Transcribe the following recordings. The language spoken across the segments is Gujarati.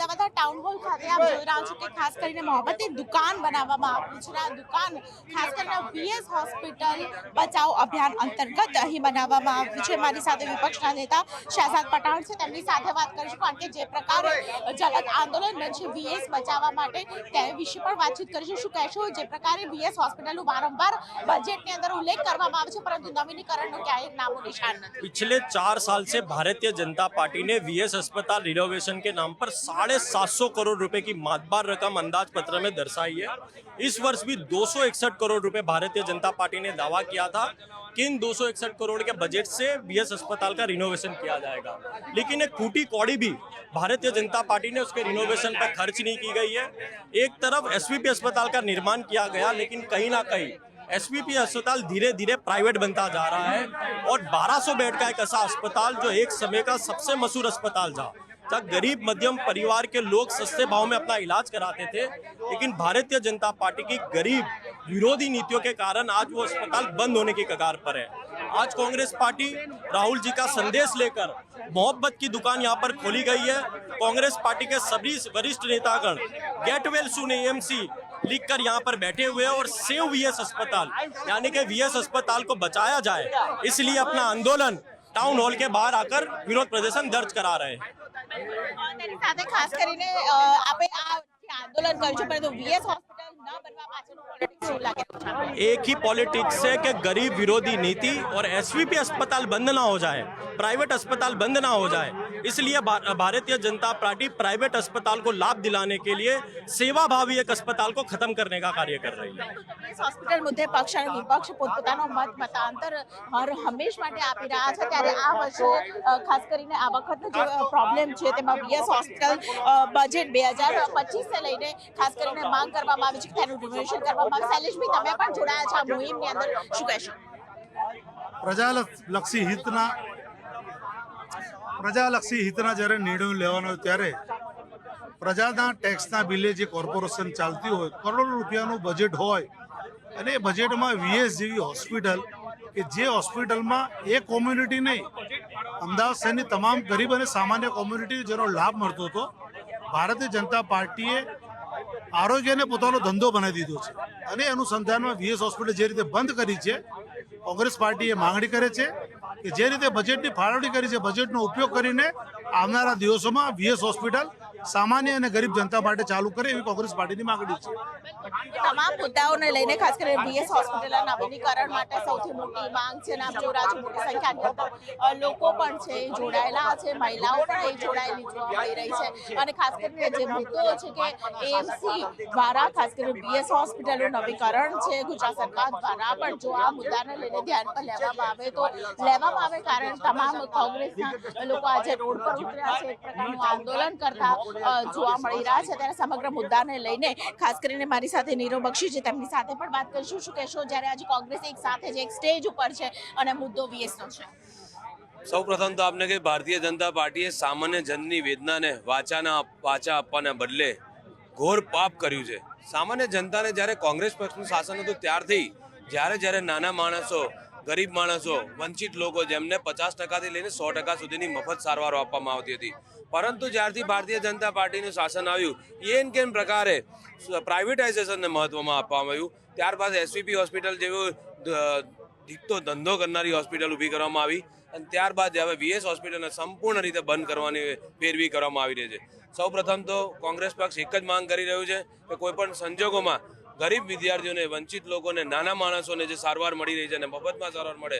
અમદાવાદના ટાઉન હોલ ખાતે આપ જોઈ રહ્યા છો કે ખાસ કરીને મોહબ્બતની દુકાન બનાવવામાં આવી છે. આ દુકાન ખાસ કરીને વીએસ હોસ્પિટલ બચાવ અભિયાન અંતર્ગત અહીં બનાવવામાં આવ્યું છે. મારી સાથે વિપક્ષના નેતા શહેજાદ પઠાણ છે, તેમની સાથે વાત કરીશું કારણ કે જે પ્રકારે જલદ આંદોલન છે વીએસ બચાવવા માટે તે વિશે પણ વાતચીત કરીશું. શું કહેશો જે પ્રકારે વીએસ હોસ્પિટલનું વારંવાર બજેટની અંદર ઉલ્લેખ કરવામાં આવે છે પરંતુ નવીनीकरणનું ક્યાંય નામો નિશાन નથી. पिछले 4 साल से भारतीय जनता पार्टी ने वीएस अस्पताल रिनोवेशन के नाम पर 750 करोड़ रुपए की मातबार रकम अंदाज पत्र में दर्शाई है. इस वर्ष भी 261 करोड़ रुपए भारतीय जनता पार्टी ने दावा किया था कि इन 261 करोड़ के बजट से वीएस अस्पताल का रिनोवेशन किया जाएगा, लेकिन एक फूटी कौड़ी भी भारतीय जनता पार्टी ने उसके रिनोवेशन पर खर्च नहीं की गई है. एक तरफ एसवीपी अस्पताल का निर्माण किया गया, लेकिन कहीं ना कहीं एसवीपी अस्पताल धीरे धीरे प्राइवेट बनता जा रहा है और 1200 बेड का एक ऐसा अस्पताल जो एक समय का सबसे मशहूर अस्पताल था, जहाँ गरीब मध्यम परिवार के लोग सस्ते भाव में अपना इलाज कराते थे, लेकिन भारतीय जनता पार्टी की गरीब विरोधी नीतियों के कारण आज वो अस्पताल बंद होने की कगार पर है. आज कांग्रेस पार्टी राहुल जी का संदेश लेकर मोहब्बत की दुकान यहाँ पर खोली गई है. कांग्रेस पार्टी के सभी वरिष्ठ नेतागण गेट वेल सून एएमसी लिख कर यहाँ पर बैठे हुए हैं और सेव वीएस अस्पताल यानी कि वीएस अस्पताल को बचाया जाए, इसलिए अपना आंदोलन टाउन हॉल के बाहर आकर विरोध प्रदर्शन दर्ज करा रहे हैं. તેની સાથે ખાસ કરીને આપણે આ આંદોલન કર્યું છે પરંતુ વીએસ હોસ્પિટલ ન બનવા પાછળનું પોલિટિક્સ શું લાગે છે? एक ही पॉलिटिक्स है कि गरीब विरोधी नीति और एसवीपी अस्पताल बंद ना हो जाए, प्राइवेट अस्पताल बंद ना हो जाए, इसलिए भारतीय जनता पार्टी प्राइवेट अस्पताल को लाभ दिलाने के लिए सेवा भावी एक अस्पताल को खत्म करने का कार्य कर रही है. વીએસ હોસ્પિટલ મુદ્દે પક્ષ અને વિપક્ષ પોતપોતાનો મતાંતર હંમેશ માટે આપી રહ્યા છે, ત્યારે આ વર્ષે ખાસ કરીને આ વખતનો જે પ્રોબ્લેમ છે તેમાં વીએસ હોસ્પિટલ બજેટ 2025 ને લઈને ખાસ કરીને માંગ કરવામાં આવી છે કે તેનું રિનોવેશન કરવામાં આવે. શૈલેષભાઈ, તમે પણ જોડાયા છો આ મુહિમની અંદર, શું કહેશો? પ્રજાલક્ષી હિતના જ્યારે નિર્ણયો લેવાનો હોય ત્યારે પ્રજાના ટેક્સના બિલે જે કોર્પોરેશન ચાલતી હોય, કરોડો રૂપિયાનું બજેટ હોય અને એ બજેટમાં વીએસ જેવી હોસ્પિટલ કે જે હોસ્પિટલમાં એ કોમ્યુનિટી નહીં, અમદાવાદ શહેરની તમામ ગરીબ અને સામાન્ય કોમ્યુનિટી જેનો લાભ મળતો હતો, ભારતીય જનતા પાર્ટીએ આરોગ્યને પોતાનો ધંધો બનાવી દીધો છે અને અનુસંધાનમાં વીએસ હોસ્પિટલ જે રીતે બંધ કરી છે, કોંગ્રેસ પાર્ટીએ માંગણી કરે છે કે જે રીતે બજેટની ફાળવણી કરી છે, બજેટનો ઉપયોગ કરીને આવનારા દિવસોમાં વીએસ હોસ્પિટલ સામાન્ય અને ગરીબ જનતા માટે ચાલુ કરે એવી કોંગ્રેસ પાર્ટીની માંગણી છે. તમામ મુદ્દાઓને લઈને ખાસ કરીને વીએસ હોસ્પિટલના નવીનીકરણ માટે સૌથી મોટી માંગ છે અને આપ જોઈ રહ્યા છો મોટી સંખ્યાની અંદર લોકો પણ છે જોડાયેલા છે, મહિલાઓ પણ એ જોડાયેલી જોવા મળી રહી છે અને ખાસ કરીને જે મુદ્દો છે કે એએમસી દ્વારા ખાસ કરીને વીએસ હોસ્પિટલનું નવીકરણ છે ગુજરાત સરકાર દ્વારા પણ જો આ મુદ્દાને લઈને ધ્યાન પર લેવામાં આવે કારણ તમામ કોંગ્રેસના લોકો આજે રોડ પર ઉતર્યા છે, એક પ્રકારનું આંદોલન કરતા જોવા મળી રહ્યા છે. ત્યારે સમગ્ર મુદ્દાને લઈને ખાસ કરીને મારી સાથે નીરવ બક્ષી છે, તેમની સાથે પણ વાત કરીશું. શું કહેશો જ્યારે આજે કોંગ્રેસ એક સાથે જ એક સ્ટેજ ઉપર છે અને મુદ્દો વીએસનો છે? સૌ પ્રથમ તો આપને કે ભારતીય જનતા પાર્ટીએ સામાન્ય જનની વેદનાને વાચા આપવાના બદલે ઘોર પાપ કર્યું છે. સામાન્ય જનતાને જ્યારે કોંગ્રેસ પક્ષનું શાસન હતું ત્યારથી જ્યારે નાના માણસો, ગરીબ માણસો, વંચિત લોકો જેમને 50% લઈને 100% સુધીની મફત સારવારો આપવામાં આવતી હતી, પરંતુ જ્યારથી ભારતીય જનતા પાર્ટીનું શાસન આવ્યું એન કેમ પ્રકારે પ્રાઇવેટાઇઝેશનને મહત્વમાં આપવામાં આવ્યું, ત્યારબાદ એસવીપી હોસ્પિટલ જેવો દીકતો ધંધો કરનારી હોસ્પિટલ ઊભી કરવામાં આવી અને ત્યારબાદ હવે વીએસ હોસ્પિટલને સંપૂર્ણ રીતે બંધ કરવાની પેરવી કરવામાં આવી રહી છે. સૌ પ્રથમ તો કોંગ્રેસ પક્ષ એક જ માંગ કરી રહ્યું છે કે કોઈ પણ સંજોગોમાં ગરીબ વિદ્યાર્થીઓને, વંચિત લોકોને, નાના માણસોને જે સારવાર મળી રહી છે અને મફતમાં સારવાર મળે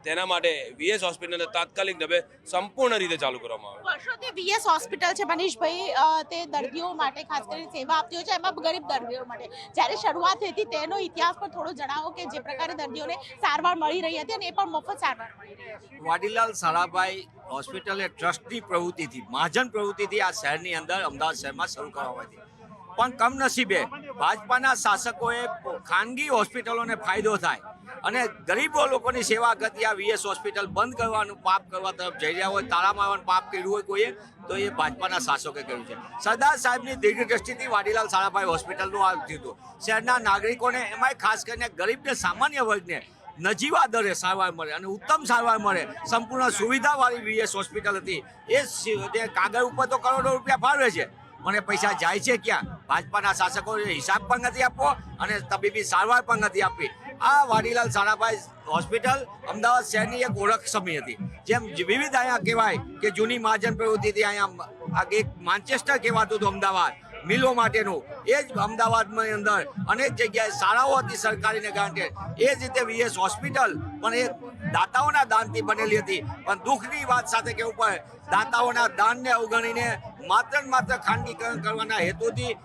તેના માટે વીએસ હોસ્પિટલને તાત્કાલિક ઢબે સંપૂર્ણ રીતે ચાલુ કરવામાં આવે. વર્ષોથી વીએસ હોસ્પિટલ છે મનીષભાઈ, તે દર્દીઓ માટે ખાસ કરીને સેવા આપતી હોય છે, એમાં ગરીબ દર્દીઓ માટે જ્યારે શરૂઆત થઈ હતી તેનો ઇતિહાસ પર થોડો જણાવો કે જે પ્રકારે દર્દીઓને સારવાર મળી રહી હતી અને એ પણ મફત સારવાર મળી રહી હતી. વાડીલાલ સારાભાઈ હોસ્પિટલ એ ટ્રસ્ટની પ્રવૃત્તિથી, મહાજન પ્રવૃત્તિથી આ શહેરની અંદર અમદાવાદ શહેરમાં શરૂ કરવામાં હતી, પણ કમનસીબે ભાજપાના શાસકોએ ખાનગી હોસ્પિટલોને ફાયદો થાય અને ગરીબો લોકોની સેવા કરતી આ વીએસ હોસ્પિટલ બંધ કરવાનું પાપ કરવા તરફ જઈ રહ્યા હોય, તાળા મારવાનું પાપ કર્યું હોય કોઈએ તો એ ભાજપાના શાસકે કર્યું છે. સરદાર સાહેબની દીર્ઘદ્રષ્ટિથી વાડીલાલ સારાભાઈ હોસ્પિટલનું આ થયું હતું. શહેરના નાગરિકોને, એમાંય ખાસ કરીને ગરીબને, સામાન્ય વર્ગને નજીવા દરે સારવાર મળે અને ઉત્તમ સારવાર મળે, સંપૂર્ણ સુવિધાવાળી વીએસ હોસ્પિટલ હતી. એ કાગળ ઉપર તો કરોડો રૂપિયા ફાળવે છે, પણ એ પૈસા જાય છે ક્યાં? ભાજપાના શાસકોએ હિસાબ પણ નથી આપવો અને તબીબી સારવાર પણ નથી આપવી. આ વાડીલાલ સારાભાઈ હોસ્પિટલ અમદાવાદ શહેરની એક ઓળખ સમી હતી. જેમ વિવિધ અહીંયા કહેવાય કે જૂની મહાજન પ્રવૃત્તિથી અહીંયા એક માન્ચેસ્ટર કહેવાતું હતું અમદાવાદ મિલો માટેનું, એ જ અમદાવાદની અંદર અનેક જગ્યાએ શાળાઓ હતી સરકારીને ગ્રાન્ટેડ. એ જ રીતે વીએસ હોસ્પિટલ પણ એ દાતાઓના દાનથી બનેલી હતી. પણ દુઃખની વાત સાથે કહેવું પડે, દાતાઓના દાનને અવગણીને માત્ર ને માત્ર ખાનગીકરણ કરવાના હેતુથી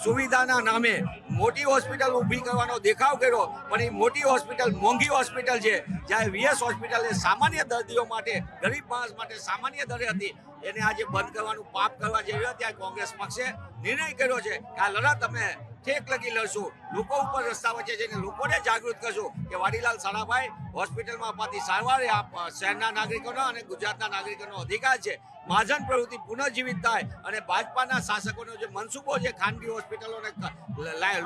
સુવિધાના નામે મોટી હોસ્પિટલ ઊભી કરવાનો દેખાવ કર્યો. પણ એ મોટી હોસ્પિટલ મોંઘી હોસ્પિટલ છે, જ્યારે વીએસ હોસ્પિટલ એ સામાન્ય દર્દીઓ માટે, ગરીબ માણસ માટે સામાન્ય દરે હતી. એને આજે બંધ કરવાનું પાપ કરવા જઈ રહ્યો, ત્યારે કોંગ્રેસ પક્ષે નિર્ણય કર્યો છે કે આ લડત અમે ઠેક લગી લડશું. લોકો ઉપર રસ્તા વચ્ચે જઈને લોકોને જાગૃત કરશું કે વાડીલાલ સારાભાઈ હોસ્પિટલમાં અપાતી સારવાર એ શહેરના નાગરિકોનો અને ગુજરાતના નાગરિકોનો અધિકાર છે. મહાજન પ્રવૃત્તિ પુનઃજીવિત થાય અને ભાજપાના શાસકોનો જે મનસૂબો છે ખાનગી હોસ્પિટલોને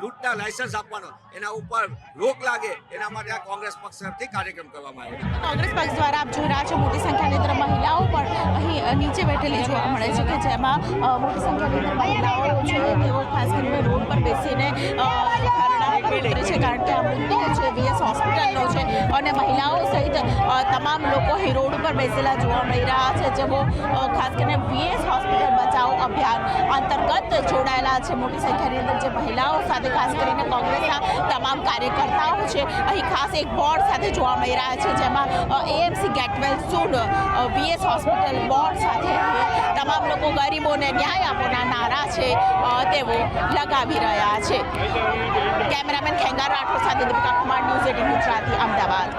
લૂંટના લાયસન્સ આપવાનો, એના ઉપર રોક લાગે, એના માટે આ કોંગ્રેસ પક્ષ તરફથી કાર્યક્રમ કરવામાં આવ્યો. કોંગ્રેસ પક્ષ દ્વારા આપ જોઈ રહ્યા છો મોટી સંખ્યાની અંદર મહિલાઓ પણ અહીં નીચે બેઠેલી જોવા મળે છે, કે જેમાં મોટી સંખ્યાની અંદર મહિલાઓ છે તેઓ ખાસ કરીને રોડ પર બેસીને ધરણા પર ઉતરે છે, કારણ કે આ મુદ્દો છે વીએસ હોસ્પિટલનો છે અને મહિલાઓ સહિત તમામ લોકો અહીં રોડ ઉપર બેસેલા જોવા મળી રહ્યા છે, જેઓ ખાસ કરીને વીએસ હોસ્પિટલ બચાવો અભિયાન અંતર્ગત જોડાયેલા છે. મોટી સંખ્યાની અંદર જે મહિલાઓ સાથે ખાસ કરીને કોંગ્રેસના તમામ કાર્યકર્તાઓ છે અહીં ખાસ એક બોર્ડ સાથે જોવા મળી રહ્યા છે, જેમાં એએમસી ગેટ વેલ સૂન વીએસ હોસ્પિટલ બોર્ડ સાથે તમામ લોકો ગરીબોને ન્યાય આપવાના નારા છે તેઓ લગાવી રહ્યા છે. કેમેરામેન ખેંગાર રાઠોડ સાથે દીપિકા કુમાર, ન્યૂઝ 18 ગુજરાતી, અમદાવાદ.